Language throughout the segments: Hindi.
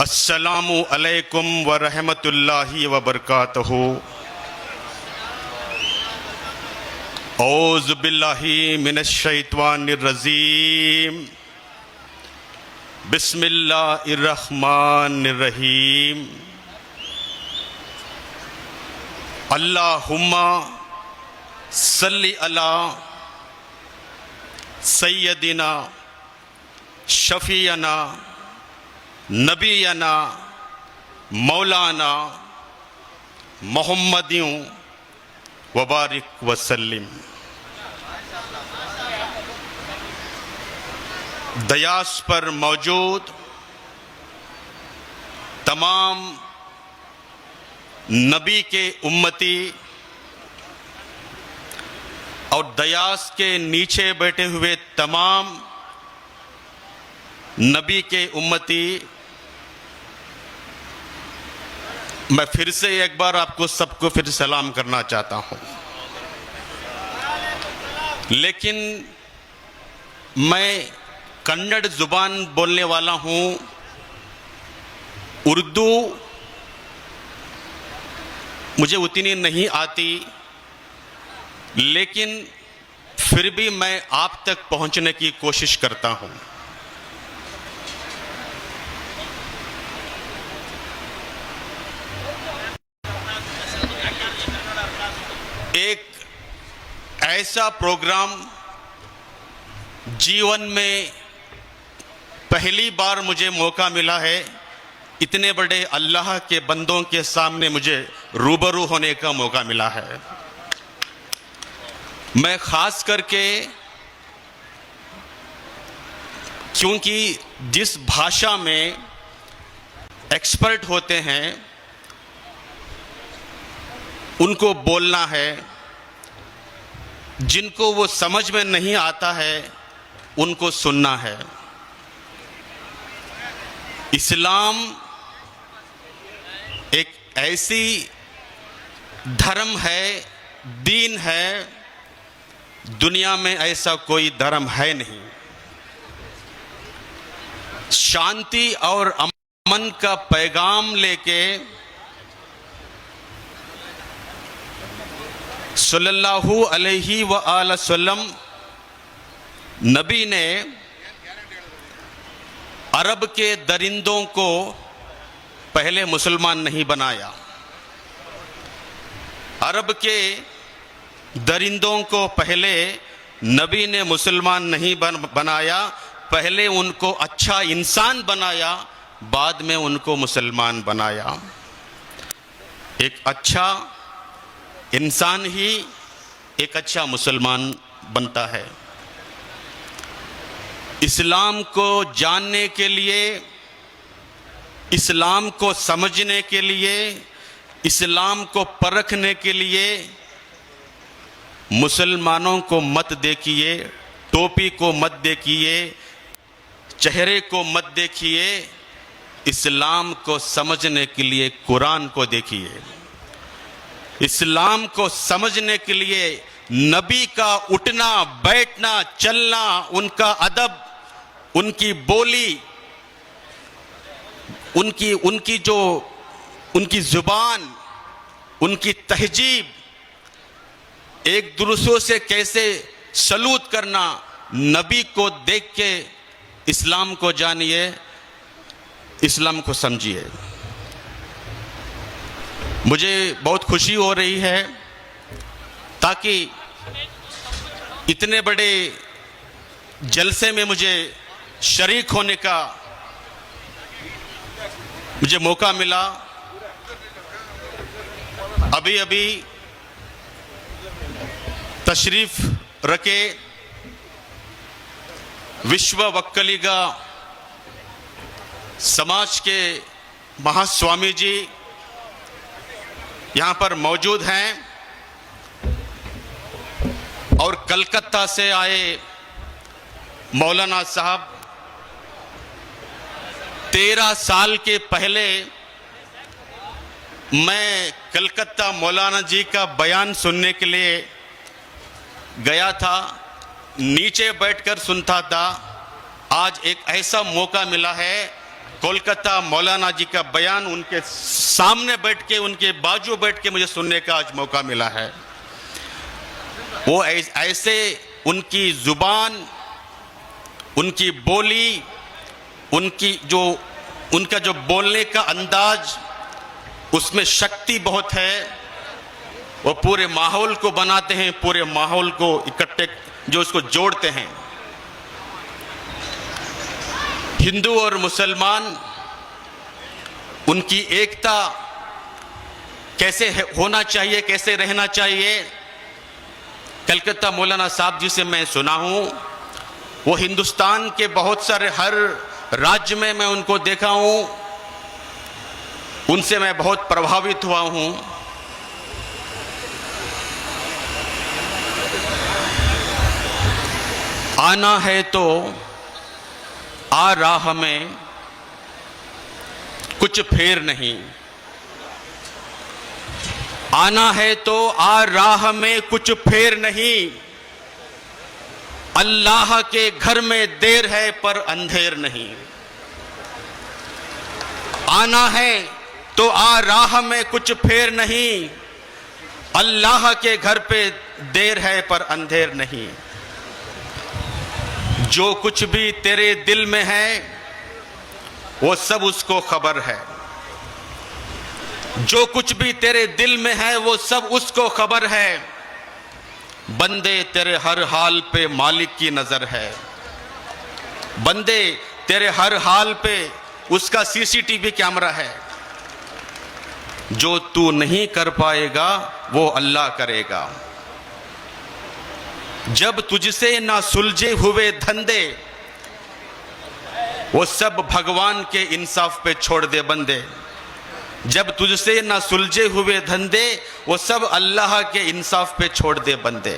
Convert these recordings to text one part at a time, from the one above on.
अस्सलामु अलैकुम व रहमतुल्लाहि व बरकातहू। औज़ु बिल्लाहि मिनश शैतानिर रजीम। बिस्मिल्लाहिर रहमानिर रहीम। अल्लाहुम्मा सल्लि अला सय्यदिना शफीअना नबीना मौलाना मोहम्मदियों वबारिक वसल्लिम। दयास पर मौजूद तमाम नबी के उम्मती और दयास के नीचे बैठे हुए तमाम नबी के उम्मती, मैं फिर से एक बार आपको सबको फिर सलाम करना चाहता हूं। लेकिन मैं कन्नड़ जुबान बोलने वाला हूं, उर्दू मुझे उतनी नहीं आती, लेकिन फिर भी मैं आप तक पहुंचने की कोशिश करता हूं। एक ऐसा प्रोग्राम जीवन में पहली बार मुझे मौका मिला है, इतने बड़े अल्लाह के बंदों के सामने मुझे रूबरू होने का मौका मिला है। मैं खास करके, क्योंकि जिस भाषा में एक्सपर्ट होते हैं उनको बोलना है, जिनको वो समझ में नहीं आता है उनको सुनना है। इस्लाम एक ऐसी धर्म है, दीन है, दुनिया में ऐसा कोई धर्म है नहीं। शांति और अमन का पैगाम लेके सल्लल्लाहु अलैहि व आला वसल्लम नबी ने अरब के दरिंदों को पहले मुसलमान नहीं बनाया। अरब के दरिंदों को पहले नबी ने मुसलमान नहीं बनाया, पहले उनको अच्छा इंसान बनाया, बाद में उनको मुसलमान बनाया। एक अच्छा इंसान ही एक अच्छा मुसलमान बनता है। इस्लाम को जानने के लिए, इस्लाम को समझने के लिए, इस्लाम को परखने के लिए मुसलमानों को मत देखिए, टोपी को मत देखिए, चेहरे को मत देखिए। इस्लाम को समझने के लिए कुरान को देखिए। इस्लाम को समझने के लिए नबी का उठना बैठना चलना, उनका अदब, उनकी बोली, उनकी जुबान, उनकी तहजीब, एक दूसरों से कैसे सलूट करना, नबी को देख के इस्लाम को जानिए, इस्लाम को समझिए। मुझे बहुत खुशी हो रही है ताकि इतने बड़े जलसे में मुझे शरीक होने का मुझे मौका मिला। अभी अभी तशरीफ रखे विश्व वक्कलिगा समाज के महास्वामी जी यहाँ पर मौजूद हैं, और कलकत्ता से आए मौलाना साहब 13 साल के पहले मैं कलकत्ता मौलाना जी का बयान सुनने के लिए गया था, नीचे बैठकर सुनता था। आज एक ऐसा मौका मिला है कोलकाता मौलाना जी का बयान उनके सामने बैठ के, उनके बाजू बैठ के मुझे सुनने का आज मौका मिला है। वो ऐसे उनकी जुबान, उनकी बोली, उनका जो बोलने का अंदाज, उसमें शक्ति बहुत है। वो पूरे माहौल को बनाते हैं, पूरे माहौल को इकट्ठे, जो उसको जोड़ते हैं। हिंदू और मुसलमान, उनकी एकता कैसे होना चाहिए, कैसे रहना चाहिए, कलकत्ता मौलाना साहब जी से मैं सुना हूं। वो हिंदुस्तान के बहुत सारे हर राज्य में मैं उनको देखा हूं, उनसे मैं बहुत प्रभावित हुआ हूं। आना है तो आ राह में कुछ फेर नहीं, आना है तो आ राह में कुछ फेर नहीं, अल्लाह के घर में देर है पर अंधेर नहीं। आना है तो आ राह में कुछ फेर नहीं, अल्लाह के घर पे देर है पर अंधेर नहीं। जो कुछ भी तेरे दिल में है वो सब उसको खबर है, जो कुछ भी तेरे दिल में है वो सब उसको खबर है। बंदे तेरे हर हाल पे मालिक की नजर है, बंदे तेरे हर हाल पे उसका सीसीटीवी कैमरा है। जो तू नहीं कर पाएगा वो अल्लाह करेगा। जब तुझसे ना सुलझे हुए धंधे वो सब भगवान के इंसाफ पे छोड़ दे बंदे। जब तुझसे ना सुलझे हुए धंधे वो सब अल्लाह के इंसाफ पे छोड़ दे बंदे।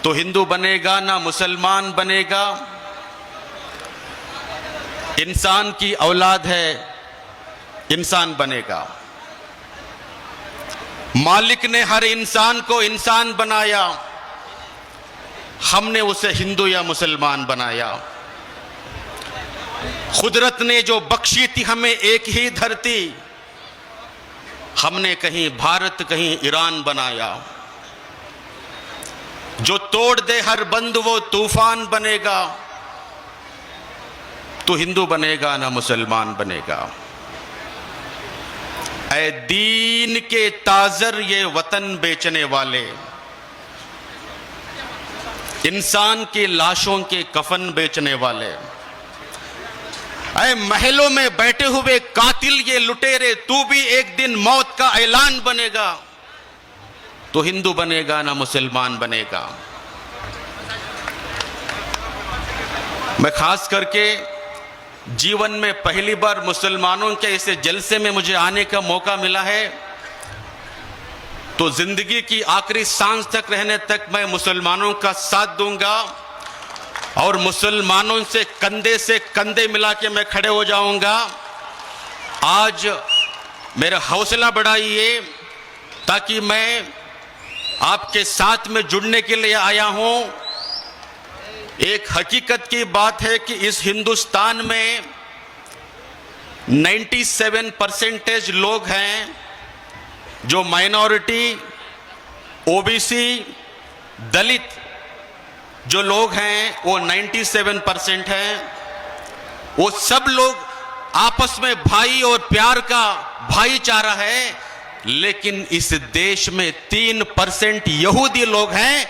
तो हिंदू बनेगा ना मुसलमान बनेगा, इंसान की औलाद है, इंसान बनेगा। मालिक ने हर इंसान को इंसान बनाया, हमने उसे हिंदू या मुसलमान बनाया। कुदरत ने जो बख्शी थी हमें एक ही धरती, हमने कहीं भारत कहीं ईरान बनाया। जो तोड़ दे हर बंद वो तूफान बनेगा। तो हिंदू बनेगा ना मुसलमान बनेगा। ऐ दीन के ताजर ये वतन बेचने वाले, इंसान की लाशों के कफन बेचने वाले, ऐ महलों में बैठे हुए कातिल ये लुटेरे, तू भी एक दिन मौत का ऐलान बनेगा। तो हिंदू बनेगा ना मुसलमान बनेगा। मैं खास करके जीवन में पहली बार मुसलमानों के ऐसे जलसे में मुझे आने का मौका मिला है, तो जिंदगी की आखिरी सांस तक रहने तक मैं मुसलमानों का साथ दूंगा और मुसलमानों से कंधे मिला के मैं खड़े हो जाऊंगा। आज मेरा हौसला बढ़ाइए ताकि मैं आपके साथ में जुड़ने के लिए आया हूं। एक हकीकत की बात है कि इस हिंदुस्तान में 97% लोग हैं जो माइनॉरिटी, ओबीसी, दलित जो लोग हैं वो 97% हैं। वो सब लोग आपस में भाई और प्यार का भाईचारा है, लेकिन इस देश में 3% यहूदी लोग हैं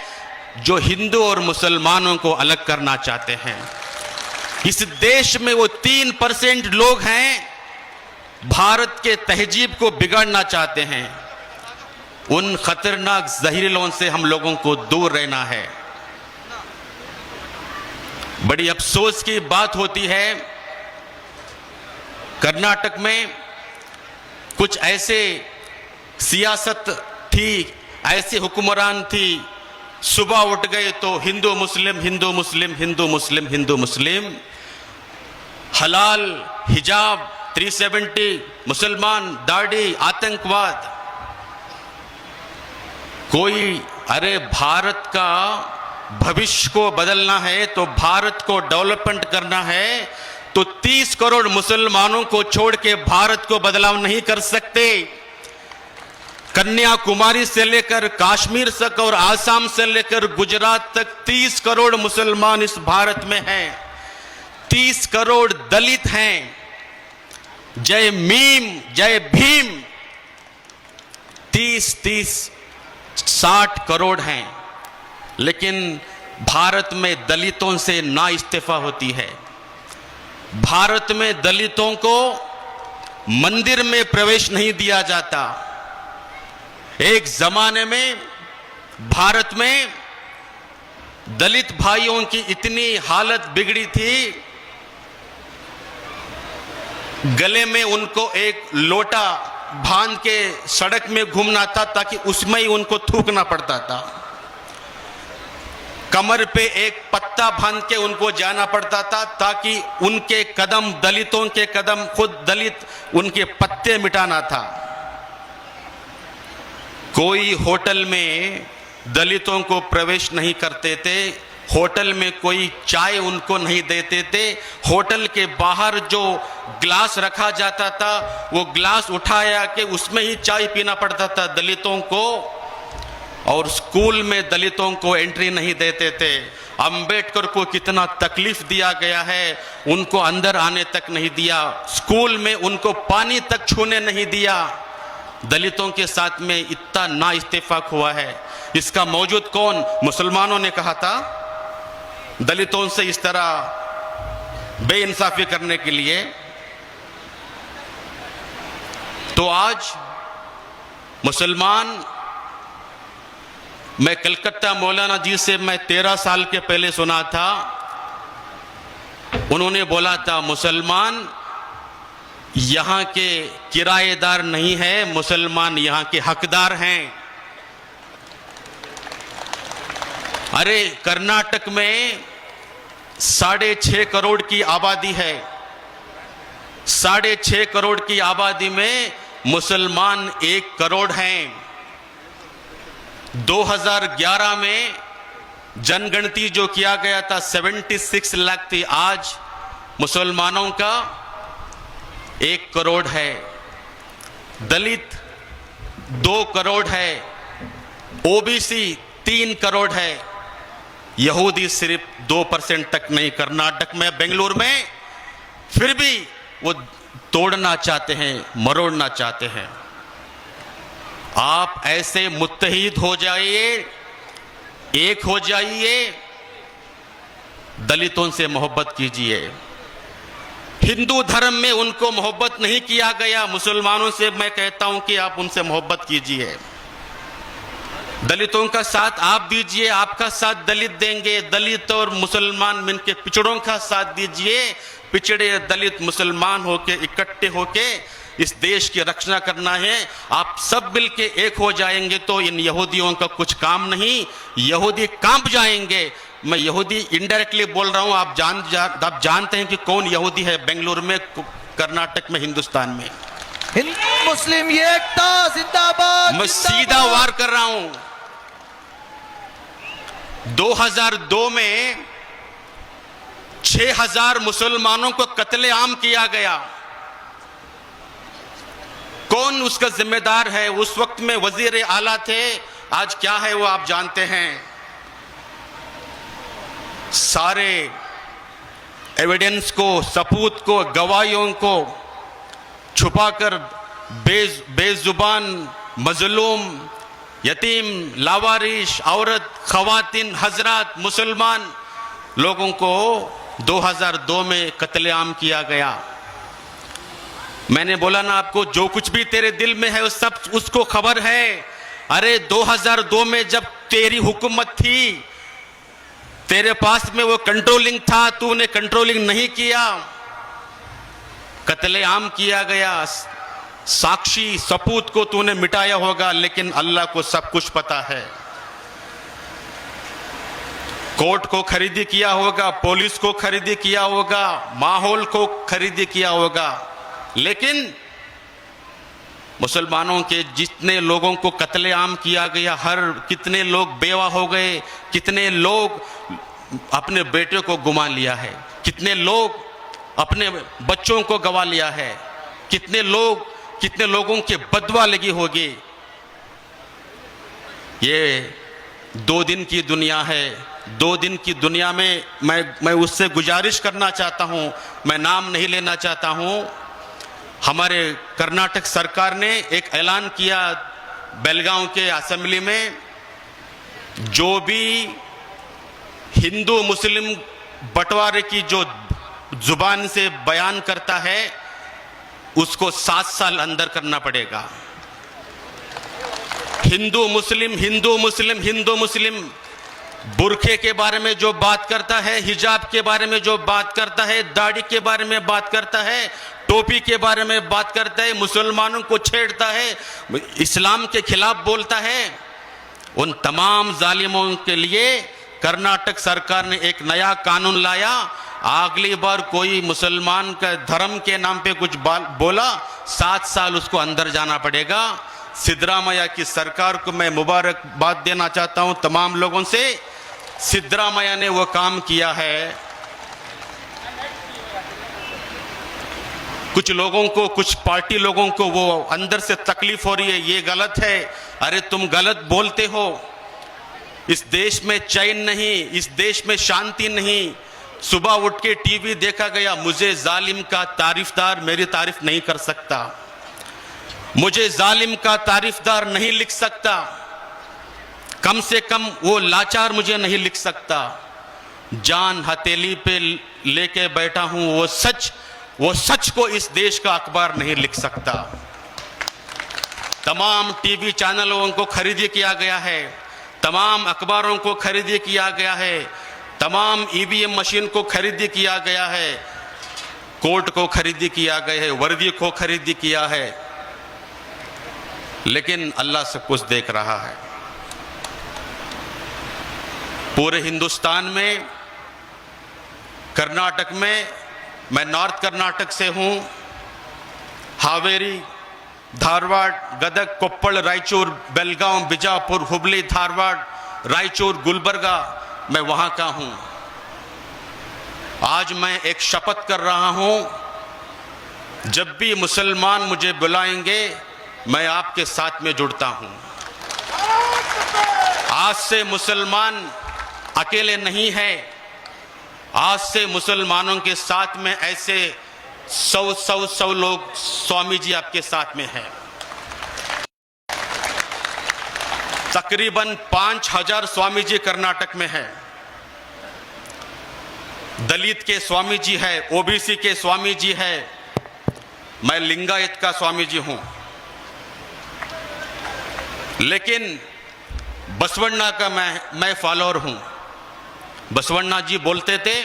जो हिंदू और मुसलमानों को अलग करना चाहते हैं। इस देश में वो 3% लोग हैं भारत के तहजीब को बिगाड़ना चाहते हैं। उन खतरनाक जहरीलों से हम लोगों को दूर रहना है। बड़ी अफसोस की बात होती है, कर्नाटक में कुछ ऐसे सियासत थी, ऐसे हुक्मरान थी, सुबह उठ गए तो हिंदू मुस्लिम हिंदू मुस्लिम हिंदू मुस्लिम हिंदू मुस्लिम, हलाल, हिजाब, 370, मुसलमान, दाढ़ी, आतंकवाद। कोई अरे भारत का भविष्य को बदलना है, तो भारत को डेवलपमेंट करना है, तो 30 करोड़ मुसलमानों को छोड़ के भारत को बदलाव नहीं कर सकते। कन्याकुमारी से लेकर कश्मीर तक और आसाम से लेकर गुजरात तक 30 करोड़ मुसलमान इस भारत में हैं। 30 करोड़ दलित हैं। जय मीम जय भीम 60 करोड़ हैं। लेकिन भारत में दलितों से ना इस्तीफा होती है। भारत में दलितों को मंदिर में प्रवेश नहीं दिया जाता। एक जमाने में भारत में दलित भाइयों की इतनी हालत बिगड़ी थी, गले में उनको एक लोटा बांध के सड़क में घूमना था ताकि उसमें ही उनको थूकना पड़ता था। कमर पे एक पत्ता बांध के उनको जाना पड़ता था ताकि उनके कदम, दलितों के कदम, खुद दलित उनके पत्ते मिटाना था। कोई होटल में दलितों को प्रवेश नहीं करते थे। होटल में कोई चाय उनको नहीं देते थे। होटल के बाहर जो ग्लास रखा जाता था वो ग्लास उठाया कि उसमें ही चाय पीना पड़ता था दलितों को। और स्कूल में दलितों को एंट्री नहीं देते थे। अंबेडकर को कितना तकलीफ दिया गया है, उनको अंदर आने तक नहीं दिया। स्कूल में उनको पानी तक छूने नहीं दिया। दलितों के साथ में इतना ना इत्तेफाक हुआ है। इसका मौजूद कौन? मुसलमानों ने कहा था दलितों से इस तरह बेइंसाफी करने के लिए। तो आज मुसलमान, मैं कलकत्ता मौलाना जी से मैं 13 साल के पहले सुना था, उन्होंने बोला था मुसलमान यहां के किराएदार नहीं है, मुसलमान यहां के हकदार हैं। अरे कर्नाटक में 6.5 करोड़ की आबादी है। 6.5 करोड़ की आबादी में मुसलमान 1 करोड़ हैं। 2011 में जनगणति जो किया गया था 76 लाख थी, आज मुसलमानों का 1 करोड़ है। दलित 2 करोड़ है। ओबीसी 3 करोड़ है। यहूदी सिर्फ 2% तक नहीं। कर्नाटक में, बेंगलुरु में फिर भी वो तोड़ना चाहते हैं, मरोड़ना चाहते हैं। आप ऐसे मुत्तहिद हो जाइए, एक हो जाइए, दलितों से मोहब्बत कीजिए। हिंदू धर्म में उनको मोहब्बत नहीं किया गया, मुसलमानों से मैं कहता हूं कि आप उनसे मोहब्बत कीजिए। दलितों का साथ आप दीजिए, आपका साथ दलित देंगे। दलित और मुसलमान मिलकर पिछड़ों का साथ दीजिए। पिछड़े दलित मुसलमान होके इकट्ठे होके इस देश की रक्षा करना है। आप सब मिलके एक हो जाएंगे तो इन यहूदियों का कुछ काम नहीं, यहूदी कांप जाएंगे। मैं यहूदी इनडायरेक्टली बोल रहा हूं, आप जानते हैं कि कौन यहूदी है बेंगलुरु में, कर्नाटक में, हिंदुस्तान में। हिंदू मुस्लिम एकता जिंदाबाद। मैं सीधा वार कर रहा हूं। 2002 में 6000 मुसलमानों को कत्लेआम किया गया। कौन उसका जिम्मेदार है? उस वक्त में वजीर आला थे, आज क्या है वो आप जानते हैं। सारे एविडेंस को, सबूत को, गवाहियों को छुपाकर बेजुबान, मजलूम, यतीम, लावारिश, औरत, खवातीन, हजरात, मुसलमान लोगों को 2002 में कत्लेआम किया गया। मैंने बोला ना आपको, जो कुछ भी तेरे दिल में है वो सब उसको खबर है। अरे 2002 में जब तेरी हुकूमत थी, तेरे पास में वो कंट्रोलिंग था, तूने कंट्रोलिंग नहीं किया, कत्लेआम किया गया। साक्षी सबूत को तूने मिटाया होगा, लेकिन अल्लाह को सब कुछ पता है। कोर्ट को खरीदी किया होगा, पुलिस को खरीदी किया होगा, माहौल को खरीदी किया होगा, लेकिन मुसलमानों के जितने लोगों को कत्लेआम किया गया, कितने लोग बेवा हो गए, कितने लोग अपने बेटे को गुमा लिया है, कितने लोग अपने बच्चों को गवा लिया है, कितने लोगों के बदवा लगी होगी। ये 2 दिन की दुनिया है। 2 दिन की दुनिया में मैं उससे गुजारिश करना चाहता हूं, मैं नाम नहीं लेना चाहता हूं। हमारे कर्नाटक सरकार ने एक ऐलान किया बेलगांव के असेंबली में, जो भी हिंदू मुस्लिम बंटवारे की जो जुबान से बयान करता है उसको 7 साल अंदर करना पड़ेगा। हिंदू मुस्लिम हिंदू मुस्लिम हिंदू मुस्लिम, बुरखे के बारे में जो बात करता है, हिजाब के बारे में जो बात करता है, दाढ़ी के बारे में बात करता है, टोपी के बारे में बात करता है, मुसलमानों को छेड़ता है, इस्लाम के खिलाफ बोलता है, उन तमाम जालिमों के लिए कर्नाटक सरकार ने एक नया कानून लाया। अगली बार कोई मुसलमान का धर्म के नाम पे कुछ बोला, 7 साल उसको अंदर जाना पड़ेगा। सिद्धरामैया की सरकार को मैं मुबारकबाद देना चाहता हूं तमाम लोगों से। सिद्धरामैया ने वो काम किया है। कुछ लोगों को, कुछ पार्टी लोगों को वो अंदर से तकलीफ हो रही है, ये गलत है, अरे तुम गलत बोलते हो, इस देश में चैन नहीं, इस देश में शांति नहीं। सुबह उठ के टीवी देखा गया, मुझे जालिम का तारीफदार मेरी तारीफ नहीं कर सकता, मुझे जालिम का तारीफदार नहीं लिख सकता, कम से कम वो लाचार मुझे नहीं लिख सकता। जान हथेली पे लेके बैठा हूं, वो सच को इस देश का अखबार नहीं लिख सकता। तमाम टीवी चैनलों को खरीदी किया गया है, तमाम अखबारों को खरीदी किया गया है, तमाम ईवीएम मशीन को खरीदी किया गया है, कोर्ट को खरीदी किया गया है, वर्दी को खरीदी किया है, लेकिन अल्लाह सब कुछ देख रहा है। पूरे हिंदुस्तान में, कर्नाटक में, मैं नॉर्थ कर्नाटक से हूं, हावेरी, धारवाड़, गदग, कोप्पल, रायचूर, बेलगांव, बिजापुर, हुबली, धारवाड़, रायचूर, गुलबर्गा, मैं वहां का हूं। आज मैं एक शपथ कर रहा हूं, जब भी मुसलमान मुझे बुलाएंगे मैं आपके साथ में जुड़ता हूं। आज से मुसलमान अकेले नहीं है, आज से मुसलमानों के साथ में ऐसे 100 लोग स्वामी जी आपके साथ में हैं। तकरीबन 5000 स्वामी जी कर्नाटक में है। दलित के स्वामी जी है, ओबीसी के स्वामी जी है, मैं लिंगायत का स्वामी जी हूं। लेकिन बसवण्णा का मैं फॉलोअर हूं। बसवण्णा जी बोलते थे,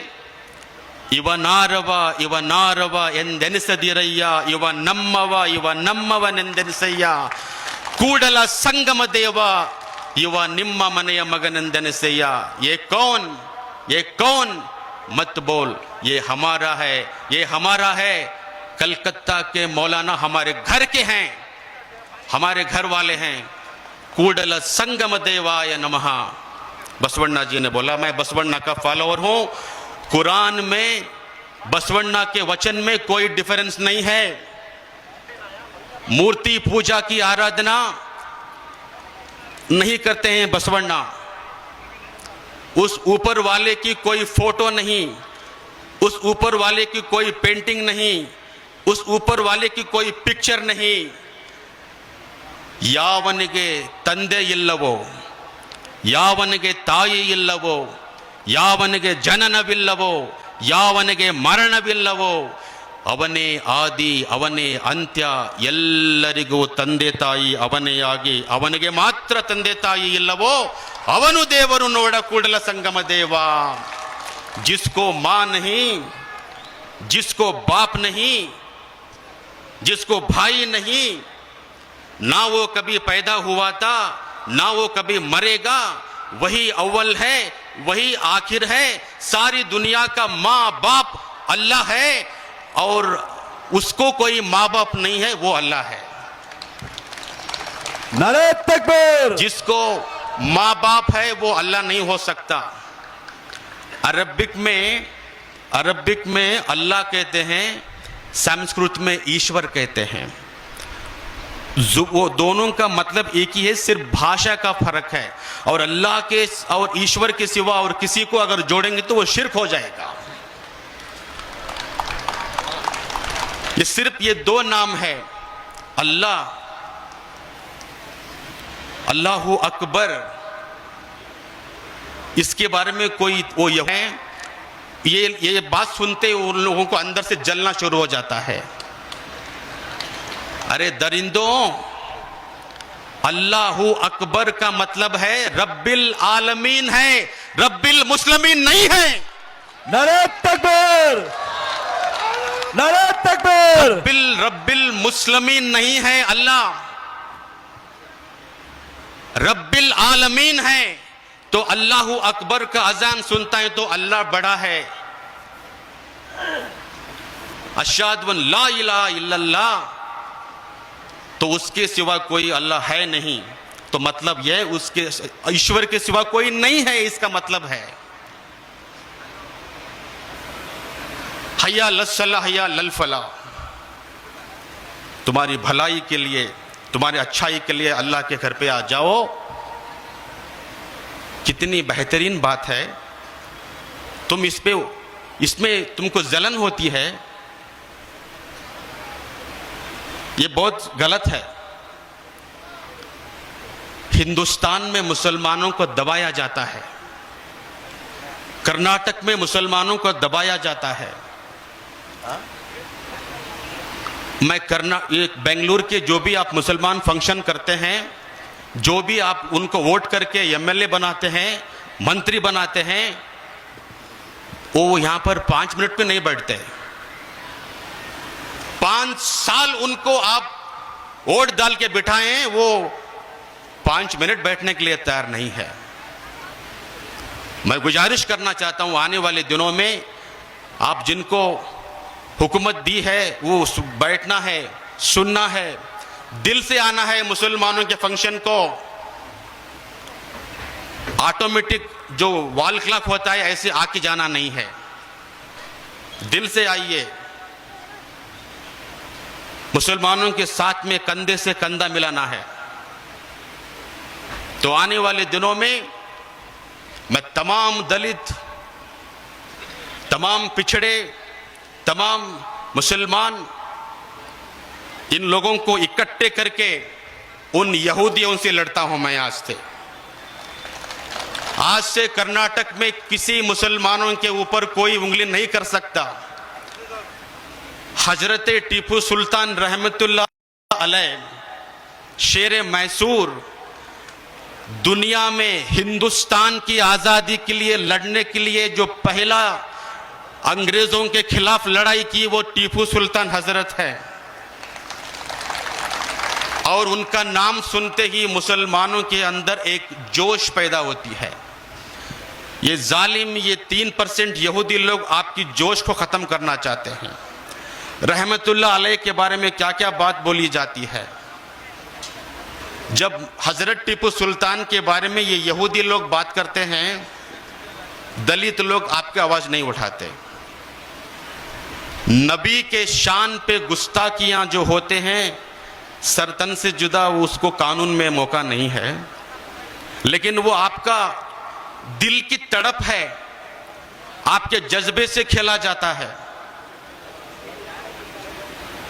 इव नारव ಎಂದೆನಿಸದಿರಯ್ಯ, ಇವ ನಮ್ಮವನೆಂದೆನಿಸಯ್ಯ, ಕೂಡಲ ಸಂಗಮ ದೇವ, ಇವ ನಿಮ್ಮ ಮನೆಯ ಮಗನೆಂದೆನಿಸಯ್ಯ। ये कौन मत बोल, ये हमारा है। कलकत्ता के मौलाना हमारे घर के हैं, हमारे घर वाले हैं। कूडल संगम देवाय नमः, बसवण्णा जी ने बोला। मैं बसवण्णा का फॉलोअर हूं। कुरान में बसवण्णा के वचन में कोई डिफरेंस नहीं है। मूर्ति पूजा की आराधना नहीं करते हैं बसवण्णा। उस ऊपर वाले की कोई फोटो नहीं, उस ऊपर वाले की कोई पेंटिंग नहीं, उस ऊपर वाले की कोई पिक्चर नहीं। ಯಾವನಿಗೆ ತಂದೆ ಇಲ್ಲವೋ, ಯಾವನಿಗೆ ತಾಯಿ ಇಲ್ಲವೋ, ಯಾವನಿಗೆ ಜನನವಿಲ್ಲವೋ, ಯಾವನಿಗೆ ಮರಣವಿಲ್ಲವೋ, ಅವನೇ ಆದಿ, ಅವನೇ ಅಂತ್ಯ, ಎಲ್ಲರಿಗೂ ತಂದೆ ತಾಯಿ ಅವನೇ ಆಗಿ ಅವನಿಗೆ ಮಾತ್ರ ತಂದೆ ತಾಯಿ ಇಲ್ಲವೋ ಅವನು ದೇವರು ನೋಡ ಕೂಡಲ ಸಂಗಮ ದೇವ। जिसको मां नहीं, जिसको बाप नहीं, जिसको भाई नहीं, ना वो कभी पैदा हुआ था, ना वो कभी मरेगा, वही अव्वल है, वही आखिर है। सारी दुनिया का माँ बाप अल्लाह है, और उसको कोई माँ बाप नहीं है, वो अल्लाह है। नारे तकबीर। जिसको माँ बाप है वो अल्लाह नहीं हो सकता। अरबिक में अल्लाह कहते हैं, संस्कृत में ईश्वर कहते हैं। वो दोनों का मतलब एक ही है, सिर्फ भाषा का फर्क है। और अल्लाह के और ईश्वर के सिवा और किसी को अगर जोड़ेंगे तो वो शिर्क हो जाएगा। ये सिर्फ ये दो नाम है, अल्लाह, अल्लाहु अकबर। इसके बारे में कोई वो ये बात सुनते ही उन लोगों को अंदर से जलना शुरू हो जाता है। अरे दरिंदों, अल्लाहु अकबर का मतलब है रब्बिल आलमीन है, रब्बिल मुस्लिमीन नहीं है। नारे तकबीर, नारे तकबीर। रब्बिल मुस्लिमीन नहीं है, अल्लाह रब्बिल आलमीन है। तो अल्लाहु अकबर का अजान सुनता है तो अल्लाह बड़ा है। अशहदु अन ला इलाहा इल्लल्लाह, तो उसके सिवा कोई अल्लाह है नहीं। तो मतलब यह उसके ईश्वर के सिवा कोई नहीं है, इसका मतलब है। हय्या लस्सलाह हय्या लल फलाह, तुम्हारी भलाई के लिए, तुम्हारी अच्छाई के लिए अल्लाह के घर पे आ जाओ। कितनी बेहतरीन बात है। तुम इसमें तुमको जलन होती है, ये बहुत गलत है। हिंदुस्तान में मुसलमानों को दबाया जाता है, कर्नाटक में मुसलमानों को दबाया जाता है। बेंगलुरु के जो भी आप मुसलमान फंक्शन करते हैं, जो भी आप उनको वोट करके एमएलए बनाते हैं, मंत्री बनाते हैं, वो यहां पर 5 मिनट में नहीं बैठते। 5 साल उनको आप वोट डाल के बिठाएं, वो 5 मिनट बैठने के लिए तैयार नहीं है। मैं गुजारिश करना चाहता हूं, आने वाले दिनों में आप जिनको हुकूमत दी है वो बैठना है, सुनना है, दिल से आना है। मुसलमानों के फंक्शन को ऑटोमेटिक जो वॉल क्लॉक होता है ऐसे आके जाना नहीं है, दिल से आइए। मुसलमानों के साथ में कंधे से कंधा मिलाना है। तो आने वाले दिनों में मैं तमाम दलित, तमाम पिछड़े, तमाम मुसलमान, इन लोगों को इकट्ठे करके उन यहूदियों से लड़ता हूं मैं आज से कर्नाटक में किसी मुसलमानों के ऊपर कोई उंगली नहीं कर सकता। हजरत टीपू सुल्तान रहमतुल्लाह अलैह, शेर मैसूर, दुनिया में हिंदुस्तान की आजादी के लिए लड़ने के लिए जो पहला अंग्रेजों के खिलाफ लड़ाई की वो टीपू सुल्तान हजरत है। और उनका नाम सुनते ही मुसलमानों के अंदर एक जोश पैदा होती है। ये जालिम, ये 3% यहूदी लोग आपकी जोश को खत्म करना चाहते हैं। रहमतुल्लाह अलैह के बारे में क्या क्या बात बोली जाती है। जब हजरत टीपू सुल्तान के बारे में ये यहूदी लोग बात करते हैं, दलित लोग आपकी आवाज नहीं उठाते। नबी के शान पे गुस्ताखियां जो होते हैं, सरतन से जुदा उसको कानून में मौका नहीं है, लेकिन वो आपका दिल की तड़प है, आपके जज्बे से खेला जाता है।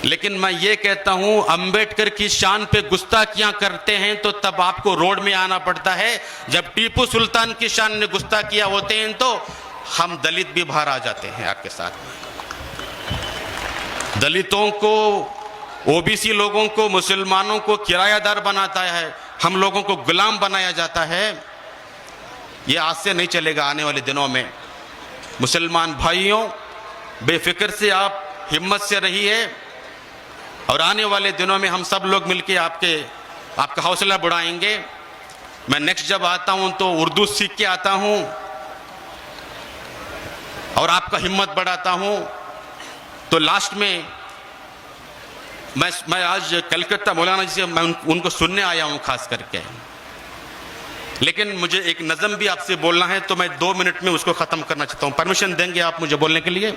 लेकिन मैं ये कहता हूं, अंबेडकर की शान पे गुस्ताखियां करते हैं तो तब आपको रोड में आना पड़ता है। जब टीपू सुल्तान की शान में गुस्ताखियां होते हैं तो हम दलित भी बाहर आ जाते हैं आपके साथ में। दलितों को, ओबीसी लोगों को, मुसलमानों को किरायादार बनाता है, हम लोगों को गुलाम बनाया जाता है। ये आज से नहीं चलेगा, आने वाले दिनों में। मुसलमान भाइयों, बेफिक्र से आप हिम्मत से रहिए और आने वाले दिनों में हम सब लोग मिलके आपका हौसला बढ़ाएंगे। मैं नेक्स्ट जब आता हूं तो उर्दू सीख के आता हूं और आपका हिम्मत बढ़ाता हूं। तो लास्ट में मैं आज कलकत्ता मौलाना जी से मैं उनको सुनने आया हूं खास करके, लेकिन मुझे एक नज़म भी आपसे बोलना है, तो मैं 2 मिनट में उसको ख़त्म करना चाहता हूं। परमिशन देंगे आप मुझे बोलने के लिए?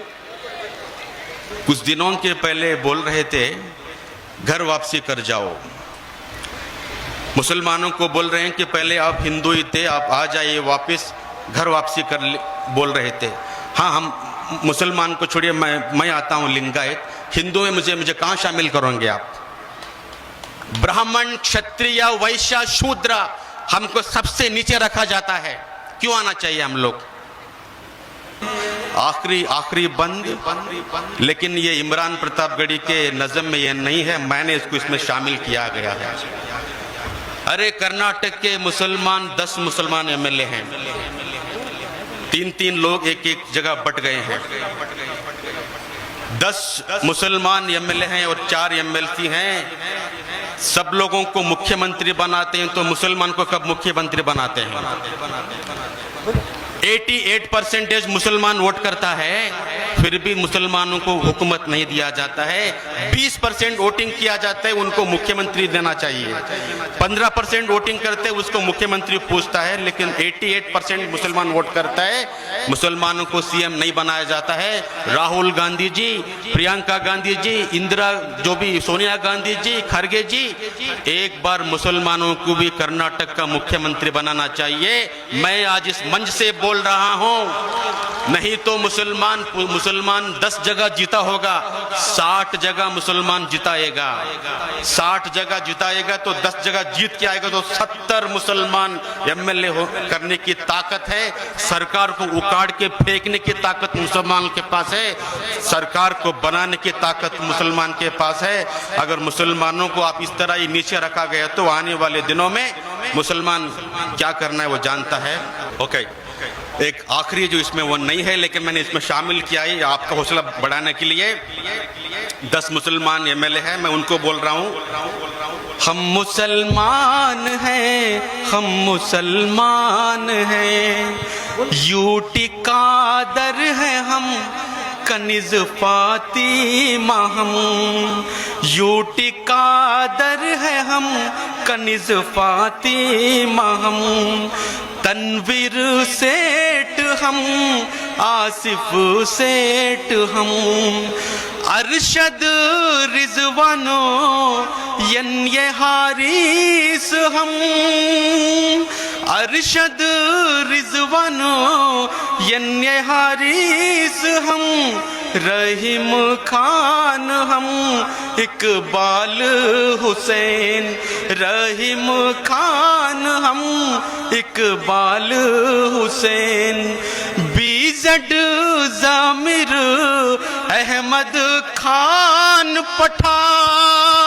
कुछ दिनों के पहले बोल रहे थे घर वापसी कर जाओ, मुसलमानों को बोल रहे हैं कि पहले आप हिंदू ही थे, आप आ जाइए वापस, घर वापसी बोल रहे थे। हाँ, हम मुसलमान को छोड़िए, मैं आता हूँ लिंगायत, हिंदू में मुझे कहाँ शामिल करोगे आप? ब्राह्मण, क्षत्रिय, वैश्य, शूद्र, हमको सबसे नीचे रखा जाता है, क्यों आना चाहिए हम लोग? आखिरी बंद। लेकिन ये इमरान प्रतापगढ़ी के नज़म में ये नहीं है, मैंने इसमें शामिल किया गया है। अरे कर्नाटक के मुसलमान 10 मुसलमान एमएलए हैं, 3 लोग एक जगह बट गए हैं। 10 मुसलमान एमएलए हैं और 4 एमएलसी हैं। सब लोगों को मुख्यमंत्री बनाते हैं, तो मुसलमान को कब मुख्यमंत्री बनाते हैं? 88% मुसलमान वोट करता है, फिर भी मुसलमानों को हुकूमत नहीं दिया जाता है। 20% वोटिंग किया जाता है, उनको मुख्यमंत्री देना चाहिए। 15% वोटिंग करते हैं, उसको मुख्यमंत्री पूछता है, लेकिन 88% मुसलमान वोट करता है, मुसलमानों को सीएम नहीं बनाया जाता है। राहुल गांधी जी, प्रियंका गांधी जी, इंदिरा, जो भी सोनिया गांधी जी, खरगे जी, एक बार मुसलमानों को भी कर्नाटक का मुख्यमंत्री बनाना चाहिए। मैं आज इस मंच से बोल रहा हूं, नहीं तो मुसलमान 10 जगह जीता होगा, 60 जगह मुसलमान जिताएगा। 60 जगह जिताएगा तो 10 जगह जीत के आएगा, तो 70 मुसलमान एमएलए करने की ताकत है। सरकार को उखाड़ के फेंकने की ताकत मुसलमान के पास है, सरकार को बनाने की ताकत मुसलमान के पास है। अगर मुसलमानों को आप इस तरह ही नीचे रखा गया तो आने वाले दिनों में मुसलमान क्या करना है वो जानता है। ओके, एक आखिरी जो इसमें वो नहीं है, लेकिन मैंने इसमें शामिल किया है आपका हौसला बढ़ाने के लिए। 10 मुसलमान एमएलए हैं, मैं उनको बोल रहा हूं, हम मुसलमान हैं, हम मुसलमान हैं, यूटी कादर है हम, कनिज फातिमा हम, यूटी कादर है हम, कनिज फातिमा हम, तनवीर सेठ हम, आसिफ सेठ हम, अरशद रिजवानो ये हारिस हम, अरशद रिजवानो ये हारिस हम, रहीम खान हम, इकबाल हुसैन, रहीम खान हम, इकबाल हुसैन, बीजड जामिर अहमद खान पठान,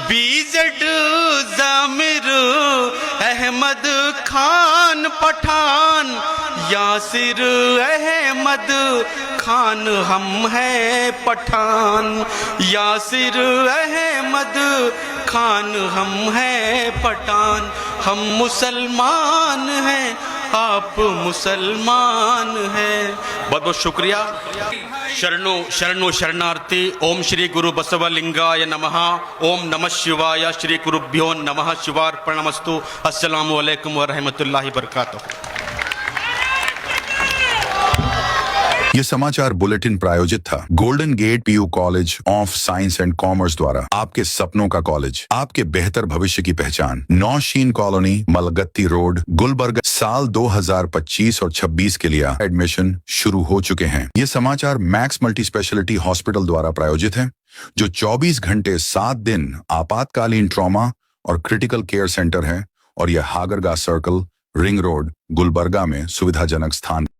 बीजड जामिर अहमद खान पठान, यासिर अहमद खान हम हैं पठान, यासिर अहमद खान हम हैं पठान। हम मुसलमान हैं, आप मुसलमान हैं। बहुत बहुत शुक्रिया। शरणो शरणो शरणार्थी। ओम श्री गुरु बसवलिंगाय नमः। ओम नमः शिवाय। श्री गुरुभ्यो नमः। शिवार्पणमस्तु। अस्सलामु अलैकुम व रहमतुल्लाहि व बरकातुहू। ये समाचार बुलेटिन प्रायोजित था Golden Gate PU college of science and commerce द्वारा। आपके सपनों का कॉलेज, आपके बेहतर भविष्य की पहचान। Naushin colony, Malgatti road, Gulbarga. साल 2025 और 26 के लिए एडमिशन शुरू हो चुके हैं। ये समाचार मैक्स मल्टी स्पेशलिटी हॉस्पिटल द्वारा प्रायोजित है, जो 24 घंटे 7 दिन आपातकालीन ट्रॉमा और क्रिटिकल केयर सेंटर है, और यह Hagarga circle, ring road, Gulbarga में सुविधाजनक स्थान।